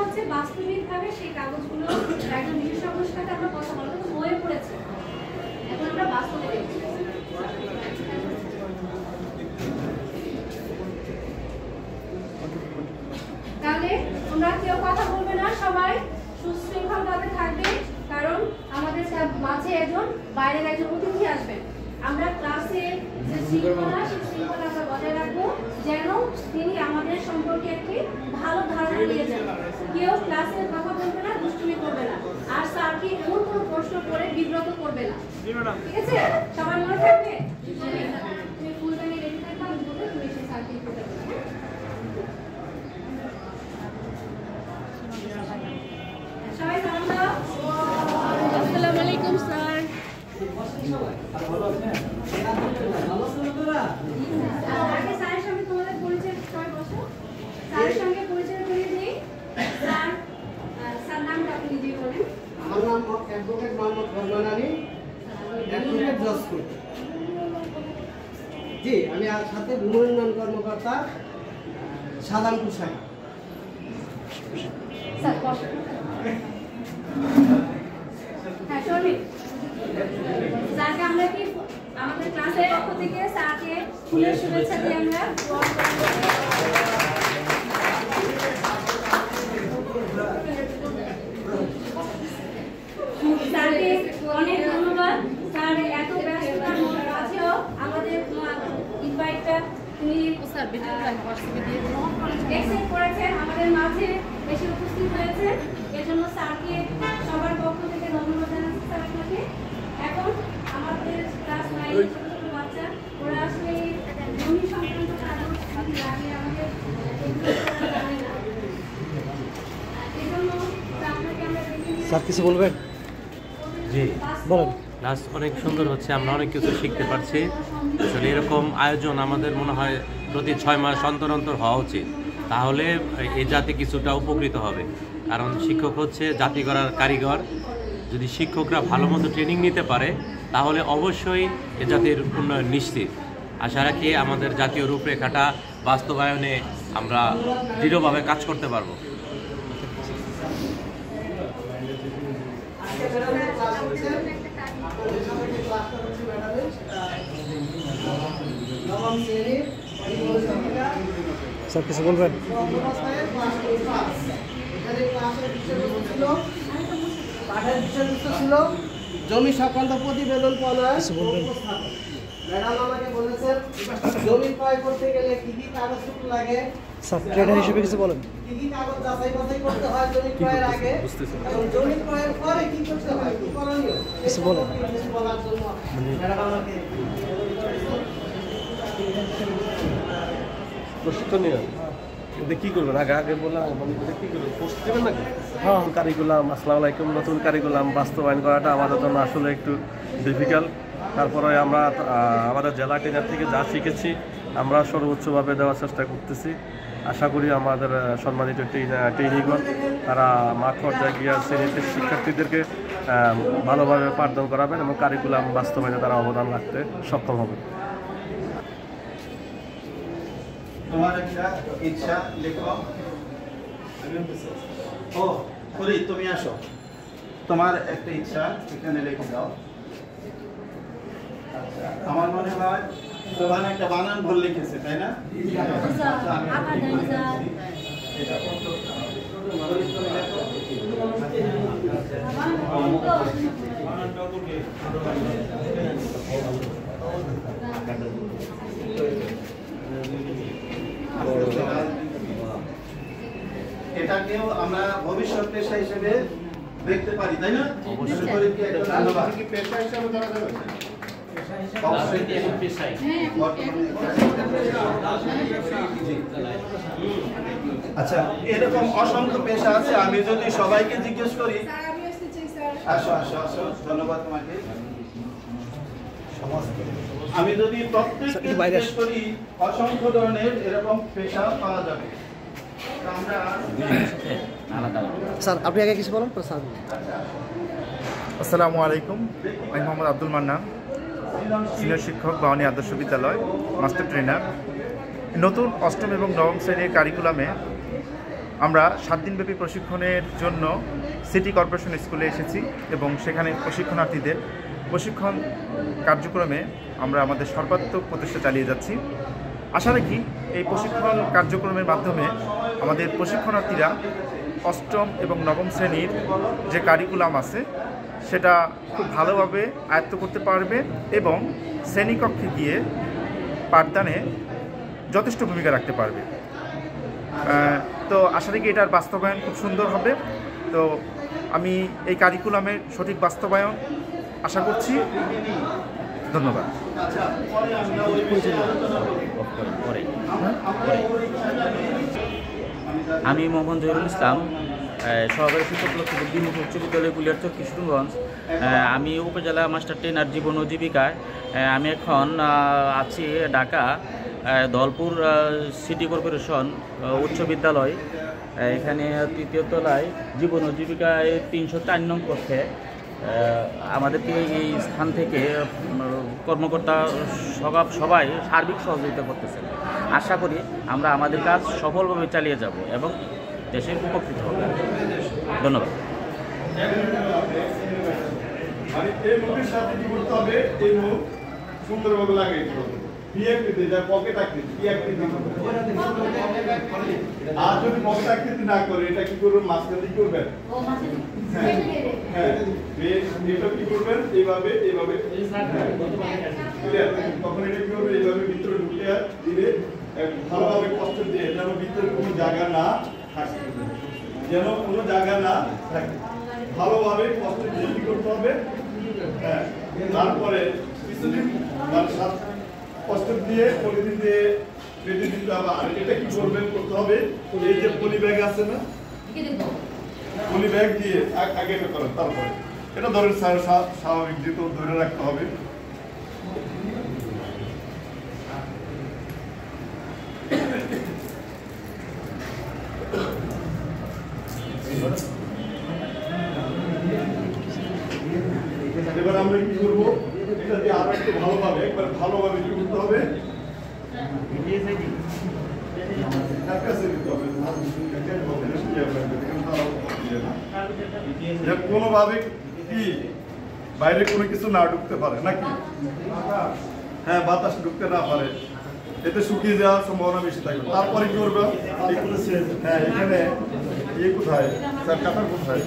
হচ্ছে বাস্তবিকভাবে সেই কাগজগুলো একজন বিশেষজ্ঞের সাথে আমরা কথা বলবো, তো বইয়ে পড়েছে, এখন আমরা বাস্তবে দেখছি। তাহলে তোমরা কেউ কথা বলবে না, সবাই সুশৃঙ্খলভাবে থাকবে, কারণ আমাদের মাঝে একজন বাইরের একজন অতিথি আসবেন। আমরা ক্লাসে যে শৃঙ্খলা, সেই শৃঙ্খলা আমরা বজায় রাখবো, যেন তিনি আমাদের সম্পর্কে একটি ভালো ধারণা নিয়ে যান। কেউ ক্লাসে কথা বলবে না, দুষ্টুমি করবে না, আর স্যারকে এমন কোনো প্রশ্ন করে বিব্রত করবে না, ঠিক আছে? সবার মনে থাকবে? তুমি ফুলদানি রেডি থাকবে, আমি বলবো তুমি সেই স্যারকে করবে। সবাই সালাম দাও। আসসালামু আলাইকুম স্যার। আগে স্যারের সঙ্গে তোমাদের পরিচয়, সবাই বসো। স্যারের সঙ্গে পরিচয় করিয়ে দিই। স্যার নামটা আপনি নিজেই বলেন। আমার নাম অ্যাডভোকেট মোহাম্মদ ফরমান আলী, অ্যাডভোকেট জজকোর্ট। জি, আমি আর সাথে ভূমি উন্নয়ন কর্মকর্তা সাদামপুর শাখা। স্যার বসুন। হ্যাঁ শোনি, স্যারকে আমরা কি আমাদের ক্লাসের পক্ষ থেকে স্যারকে ফুলের শুভেচ্ছা দিয়ে আমরা স্যারকে অনেক ধন্যবাদ। স্যার এত ব্যস্ততার মাঝেও আমাদের ইনভাইটটা তিনি অ্যাকসেপ্ট করেছেন, আমাদের মাঝে এসে উপস্থিত হয়েছে, এজন্য স্যারকে সবার পক্ষ থেকে ধন্যবাদ জানাচ্ছি স্যার আপনাকে। এখন আমাদের ক্লাস 9 এর ছোট ছোট বাচ্চা, ওরা আসলে জমি সংক্রান্ত কাগজ লাগে আমাদের এগুলো জানে না, এজন্য আপনাকে আমরা স্যার কিছু বলবেন? জি বলেন। ক্লাস অনেক সুন্দর হচ্ছে, আমরা অনেক কিছু শিখতে পারছি। আসলে এরকম আয়োজন আমাদের মনে হয় প্রতি 6 মাস অন্তর অন্তর হওয়া উচিত, তাহলে এই জাতি কিছুটা উপকৃত হবে। কারণ শিক্ষক হচ্ছে জাতি গড়ার কারিগর। যদি শিক্ষকরা ভালো মতো ট্রেনিং নিতে পারে তাহলে অবশ্যই এ জাতির উন্নয়ন নিশ্চিত। আশা রাখি আমাদের জাতীয় রূপরেখাটা বাস্তবায়নে আমরা দৃঢ়ভাবে কাজ করতে পারবো। স্যার কিছু বলবেন? ছিল জমি সংক্রান্ত প্রতিবেদন ম্যাডাম আমাকে বলেছেন জমি ক্রয় করতে গেলে কি কি কাগজপত্র লাগে, স্যার ট্রেডার হিসেবে কিছু বলেন, কি কি কাগজ যাচাই বাছাই করতে হয় জমি ক্রয়ের আগে এবং জমি ক্রয়ের পরে কি করতে হয়, কি করণীয়, কিছু বলেন। কিছু বলার জন্য ম্যাডাম আমাকে প্রশিক্ষণীয় কি করবেন আগে আগে বললাম কি করবেন, পোস্ট দেবেন নাকি? হ্যাঁ, কারিকুলাম, আসসালামু আলাইকুম, নতুন কারিকুলাম বাস্তবায়ন করাটা আমাদের জন্য আসলে একটু ডিফিকাল্ট। তারপরে আমরা আমাদের জেলা ট্রেনার থেকে যা শিখেছি আমরা সর্বোচ্চভাবে দেওয়ার চেষ্টা করতেছি। আশা করি আমাদের সম্মানিত ট্রেনিগণ তারা মাঠ পর্যায়ে গিয়ে শ্রেণীতে শিক্ষার্থীদেরকে ভালোভাবে পাঠদান করাবেন এবং কারিকুলাম বাস্তবায়নে তারা অবদান রাখতে সক্ষম হবে। তোমার একটা ইচ্ছা লেখো। ও করি, তুমি আসো, তোমার একটা ইচ্ছা এখানে লিখে দাও। আমার মনে হয় তোমার একটা বানান ভুল লিখেছে, তাই না? এটাকেও আমরা ভবিষ্যৎ পেশা হিসেবে দেখতে পারি, তাই না? পেশা হিসেবে ধরা যাবে। আচ্ছা, এরকম অসংখ্য পেশা আছে। আমি যদি সবাইকে জিজ্ঞেস করি, আসো আসো আসো, ধন্যবাদ তোমাকে। আমি যদি প্রত্যেককে জিজ্ঞেস করি, অসংখ্য ধরনের এরকম পেশা পাওয়া যাবে। স্যার আপনি আগে কিছু বলেন তো স্যার। আসসালামু আলাইকুম, আমি মোহাম্মদ আব্দুল মান্নান, সিনিয়র শিক্ষক বাওয়ানী আদর্শ বিদ্যালয়, মাস্টার ট্রেনার। নতুন অষ্টম এবং নবম শ্রেণীর কারিকুলামে আমরা 7 দিনব্যাপী প্রশিক্ষণের জন্য সিটি কর্পোরেশন স্কুলে এসেছি এবং সেখানে প্রশিক্ষণার্থীদের প্রশিক্ষণ কার্যক্রমে আমরা আমাদের সর্বাত্মক প্রচেষ্টা চালিয়ে যাচ্ছি। আশা রাখি এই প্রশিক্ষণ কার্যক্রমের মাধ্যমে আমাদের প্রশিক্ষণার্থীরা অষ্টম এবং নবম শ্রেণীর যে কারিকুলাম আছে সেটা খুব ভালোভাবে আয়ত্ত করতে পারবে এবং শ্রেণীকক্ষে গিয়ে পাঠদানে যথেষ্ট ভূমিকা রাখতে পারবে। তো আশা রাখি এটার বাস্তবায়ন খুব সুন্দর হবে। তো আমি এই কারিকুলামের সঠিক বাস্তবায়ন আশা করছি। ধন্যবাদ। আমি মোহাম্মদ জহিরুল ইসলাম, সহকারী শিক্ষক লক্ষ্মী বুদ্ধিমুখ উচ্চ বিদ্যালয় কুলিয়ারচর কিশোরগঞ্জ। আমি উপজেলা মাস্টার ট্রেনার জীবন ও জীবিকায়। আমি এখন আছি ঢাকা দলপুর সিটি কর্পোরেশন উচ্চ বিদ্যালয়, এখানে 3য় তলায় জীবন ও জীবিকায় 304 নং কক্ষে আমাদেরকে এই স্থান থেকে কর্মকর্তা সবাই সার্বিক সহযোগিতা করতেছেন। আশা করি আমরা আমাদের কাজ সফলভাবে চালিয়ে যাব এবং দেশের উপকৃত হবে। ধন্যবাদ। সুন্দরভাবে লাগিয়ে পকেট আকৃতি আর যদি পকেট আকৃতি না করে এটা কি করবেন, মাঝখানে কি করবেন, এটা কি করবেন এইভাবে এইভাবে, তখন এটা কি করবে এইভাবে ভিতরে ঢুকে দিলে ভালোভাবে কষ্ট দিয়ে যেন ভিতরে কোনো জায়গা না থাকে, যেন কোনো জায়গা না থাকে, ভালোভাবে কষ্ট দিয়ে কি করতে হবে। হ্যাঁ, তারপরে কিছুদিন কষ্ট দিয়ে পলিথিন দিয়ে বেঁধে দিতে হবে। আর এটা কি করবেন করতে হবে, এই যে পলি ব্যাগ আছে না, পলি ব্যাগ দিয়ে আগে এটা করেন, তারপরে এটা ধরেন স্বাভাবিক যেহেতু ধরে রাখতে হবে। এবার আমরা কি করবো, এটা দিয়ে আরো একটু ভালোভাবে একবার ভালোভাবে কি করতে হবে, কোনোভাবে কি বাইরে কোনো কিছু না ঢুকতে পারে নাকি, হ্যাঁ বাতাস ঢুকতে না পারে, এতে শুকিয়ে যাওয়ার সম্ভাবনা বেশি থাকবে। তারপরে কি করবে, হ্যাঁ এখানে কোথায় স্যার কাটার কোথায়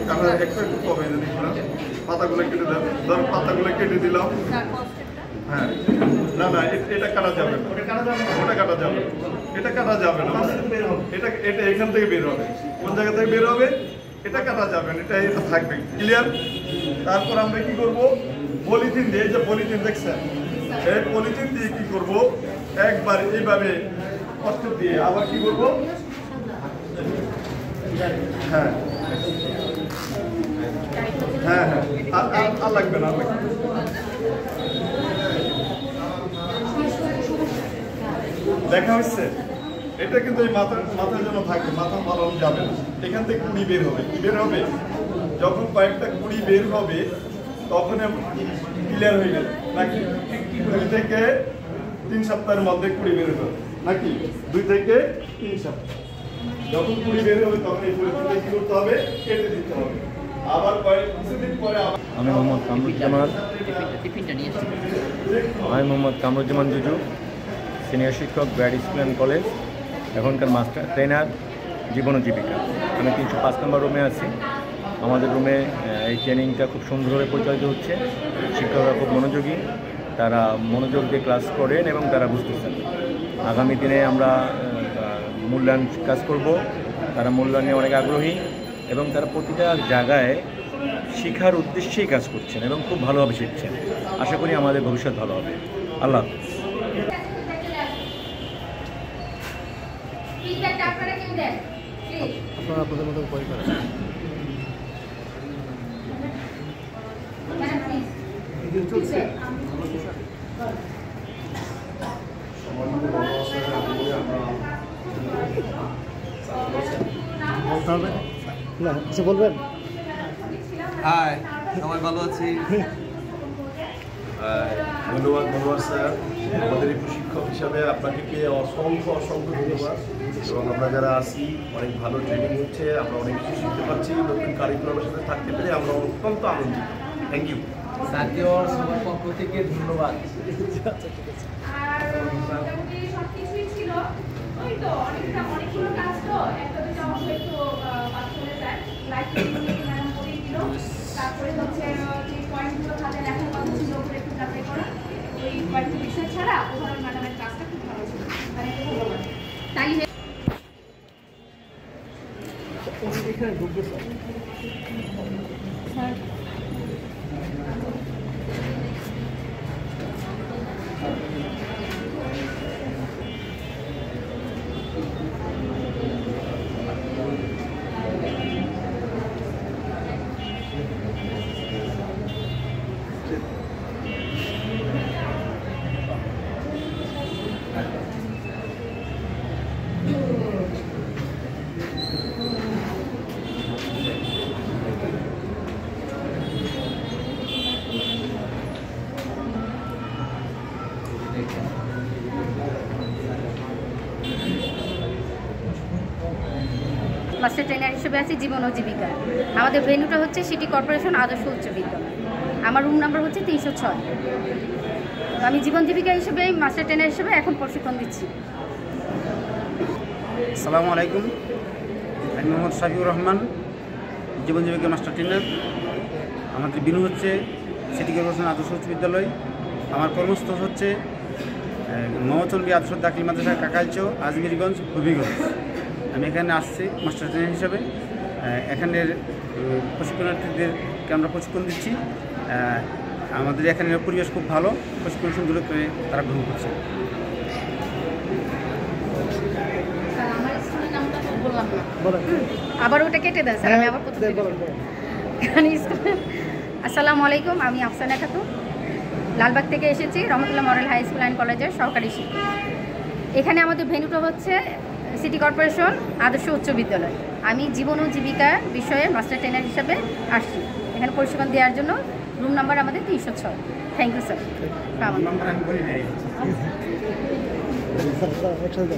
কাটার একটা কবে পাতাগুলো কেটে দেন, ধর পাতাগুলো কেটে দিলাম। হ্যাঁ না না এটা কাটা যাবে না, ওটা কাটা যাবে, এটা কাটা যাবে না, এটা এটা এখান থেকে বের হবে, কোন জায়গা থেকে বের হবে এটা কাটা যাবে না, এটা থাকবে। ক্লিয়ার? তারপর আমরা কি করব, পলিথিন দিয়ে, এই যে পলিথিন দেখছেন, এই পলিথিন দিয়ে কি করব, একবার এইভাবে কষ্ট দিয়ে আবার কি করব, হ্যাঁ হ্যাঁ হ্যাঁ আর লাগবে না, দেখা হচ্ছে। এটা কিন্তু এই মাথার জন্য থাকবে, মাথা পালানো যাবে না। এখান থেকে কুড়ি বের হবে, কি বের হবে, যখন কয়েকটা কুড়ি বের হবে তখন ক্লিয়ার হয়ে গেল নাকি, 2 থেকে 3 সপ্তাহের মধ্যে কুড়ি বের হবে নাকি, 2 থেকে 3 সপ্তাহ। যখন কুড়ি বের হবে তখন এই পরিস্থিতি কি করতে হবে, কেটে দিতে হবে। আবার কিছুদিন পরে আমি মোহাম্মদ কামরুজ্জামান জুজু, সিনিয়র শিক্ষক ব্র্যাড স্কুল অ্যান্ড কলেজ, এখনকার মাস্টার ট্রেনার জীবন ও জীবিকা। আমি 305 নম্বর রুমে আছি। আমাদের রুমে এই ট্রেনিংটা খুব সুন্দরভাবে পরিচালিত হচ্ছে। শিক্ষকরা খুব মনোযোগী, তারা মনোযোগ দিয়ে ক্লাস করেন এবং তারা বুঝতেছেন। আগামী দিনে আমরা মূল্যায়ন কাজ করব, তারা মূল্যায়নে অনেক আগ্রহী এবং তারা প্রতিটা জায়গায় শেখার উদ্দেশ্যেই কাজ করছেন এবং খুব ভালোভাবে শিখছেন। আশা করি আমাদের ভবিষ্যৎ ভালো হবে। আল্লাহ হাফেজ। আপনারা আপনাদের মতো করে করেন। বলতে হবে না, কিছু বলবেন? হাই, সবাই ভালো আছি। ধন্যবাদ স্যার, আমাদের এই প্রশিক্ষক হিসাবে আপনাকে অসংখ্য ধন্যবাদ। এবং আমরা যারা আসি অনেক ভালো ট্রেনিং হচ্ছে, আমরা অনেক কিছু শিখতে পারছি, নতুন কারিকুলামের সাথে থাকতে পেরে আমরা অত্যন্ত আনন্দিত। Thank you. জাতীয় সবার পক্ষ থেকে ধন্যবাদ। আর মোটামুটি সবকিছুই ছিল। ওই তো অনেকগুলো কাজ তো একটা দুটো অংশ একটু বাদ চলে যায়। লাইফ ম্যাম করে দিল। তারপরে হচ্ছে যে পয়েন্টগুলো হাতে লেখার কথা ছিল ওগুলো একটু যাচাই করা। ওই কয়েকটি বিষয় ছাড়া ওভারঅল ম্যাডামের কাজটা খুব ভালো ছিল। মানে তাই এখানে ঢুকবে স্যার। মাস্টার ট্রেনার হিসেবে আছি জীবন ও জীবিকা। আমাদের ভেন্যুটা হচ্ছে সিটি কর্পোরেশন আদর্শ উচ্চ বিদ্যালয়। আমার রুম নাম্বার হচ্ছে 306। আমি জীবন জীবিকা হিসেবে মাস্টার ট্রেনার হিসেবে এখন প্রশিক্ষণ দিচ্ছি। আসসালামু আলাইকুম, আমি মোহাম্মদ শাফিউর রহমান, জীবন জীবিকা মাস্টার ট্রেনার। আমাদের বিনু হচ্ছে সিটি কর্পোরেশন আদর্শ উচ্চ বিদ্যালয়। আমার কর্মস্থল হচ্ছে মহচন্ডী আদর্শ দাখিল মাদ্রাসা কাকাইচো, আজমিরগঞ্জ, হবিগঞ্জ। আমি এখানে আসছি মাস্টার ট্রেনার হিসাবে। এখানের প্রশিক্ষণার্থীদেরকে আমরা প্রশিক্ষণ দিচ্ছি। আমাদের এখানের পরিবেশ খুব ভালো, প্রশিক্ষণ সুন্দর করে তারা গ্রহণ করছে। আবার ওটা কেটে দেন স্যার, আমি আবার আসসালামু আলাইকুম, আমি আফসানা খাতুন, লালবাগ থেকে এসেছি, রহমতুল্লাহ মডেল হাই স্কুল অ্যান্ড কলেজের সহকারী শিক্ষক। এখানে আমাদের ভেন্যুটা হচ্ছে সিটি কর্পোরেশন আদর্শ উচ্চ বিদ্যালয়। আমি জীবন ও জীবিকা বিষয়ে মাস্টার ট্রেনার হিসাবে আসছি এখানে প্রশিক্ষণ দেওয়ার জন্য। রুম নাম্বার আমাদের 306। Thank you sir.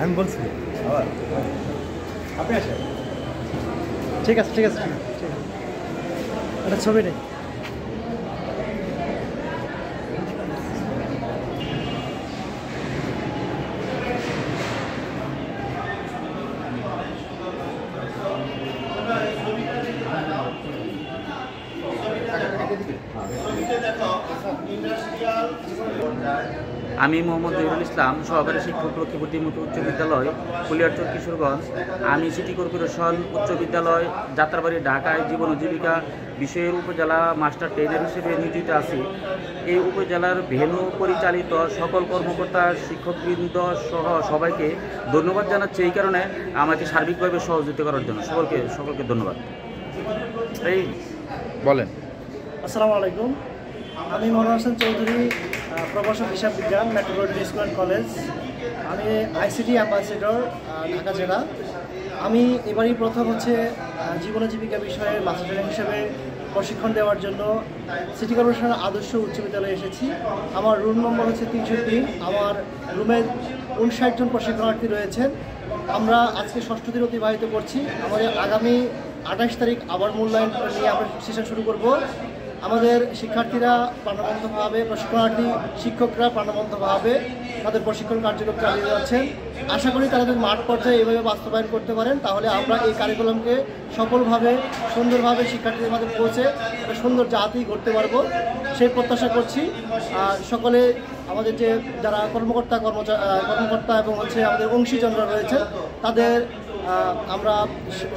আমি বলছি ঠিক আছে ঠিক আছে একটা ছবি নেই। আমি মোহাম্মদ জহিরুল ইসলাম, সহকারী শিক্ষক, লক্ষ্মীপুর উচ্চ বিদ্যালয়, কুলিয়ারচর, কিশোরগঞ্জ। আমি সিটি কর্পোরেশন উচ্চ বিদ্যালয় যাত্রাবাড়ি ঢাকায় জীবন ও জীবিকা বিষয়ের উপজেলা মাস্টার ট্রেনার হিসেবে নিয়োজিত আছি। এই উপজেলার ভেন্যু পরিচালিত সকল কর্মকর্তা, শিক্ষকবৃন্দ সহ সবাইকে ধন্যবাদ জানাচ্ছি এই কারণে আমাকে সার্বিকভাবে সহযোগিতা করার জন্য। সকলকে ধন্যবাদ। এই বলেন। আসসালামু আলাইকুম, আমি মনোহর হোসেন চৌধুরী, প্রভাষক হিসাব বিজ্ঞান, মেট্রোপলিটন স্কুল অ্যান্ড কলেজ। আমি আইসিটি অ্যাম্বাসেডর, ঢাকা জেলা। আমি এবারই প্রথম হচ্ছে জীবন জীবিকা বিষয়ে মাস্টার ট্রেনার হিসেবে প্রশিক্ষণ দেওয়ার জন্য সিটি কর্পোরেশনের আদর্শ উচ্চ বিদ্যালয়ে এসেছি। আমার রুম নম্বর হচ্ছে 303। আমার রুমে 59 জন প্রশিক্ষণার্থী রয়েছেন। আমরা আজকে 6ষ্ঠ দিন অতিবাহিত করছি। আমাদের আগামী 28 তারিখ আবার মূল্যায়ন নিয়ে আমরা সেশন শুরু করব। আমাদের শিক্ষার্থীরা প্রাণবন্তভাবে, প্রশিক্ষণার্থী শিক্ষকরা প্রাণবন্তভাবে তাদের প্রশিক্ষণ কার্যক্রম চালিয়ে যাচ্ছেন। আশা করি তারা যদি মাঠ পর্যায়ে এভাবে বাস্তবায়ন করতে পারেন তাহলে আমরা এই কারিকুলামকে সফলভাবে, সুন্দরভাবে শিক্ষার্থীদের মাঝে পৌঁছে একটা সুন্দর জাতি গড়তে পারবো সেই প্রত্যাশা করছি। সকলে আমাদের যে যারা কর্মকর্তা এবং হচ্ছে আমাদের অংশীজনরা রয়েছে তাদের আমরা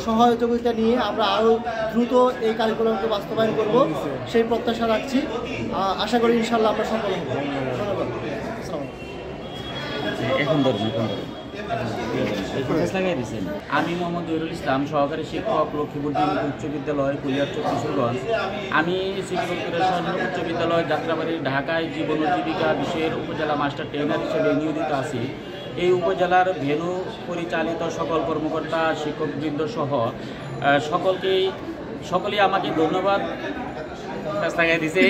সহযোগিতা নিয়ে আমরা আরও দ্রুত এই কারিকুলামকে বাস্তবায়ন করব সেই প্রত্যাশা রাখছি। আশা করি ইনশাল্লাহ আমরা সফল হব। ধন্যবাদ। আমি মোহাম্মদ জহিরুল ইসলাম, সহকারী শিক্ষক, লক্ষ্মীপুর উচ্চ বিদ্যালয়, কুলিয়ারচর, কিশোরগঞ্জ। আমি সিটি কর্পোরেশন উচ্চ বিদ্যালয় যাত্রাবাড়ি ঢাকায় জীবন ও জীবিকা বিষয়ের উপজেলা মাস্টার ট্রেনার হিসেবে নিয়োজিত আছি। এই উপজেলার ভেন্যু পরিচালিত সকল কর্মকর্তা, শিক্ষকবৃন্দ সহ সকলেই আমাকে ধন্যবাদ দিছে।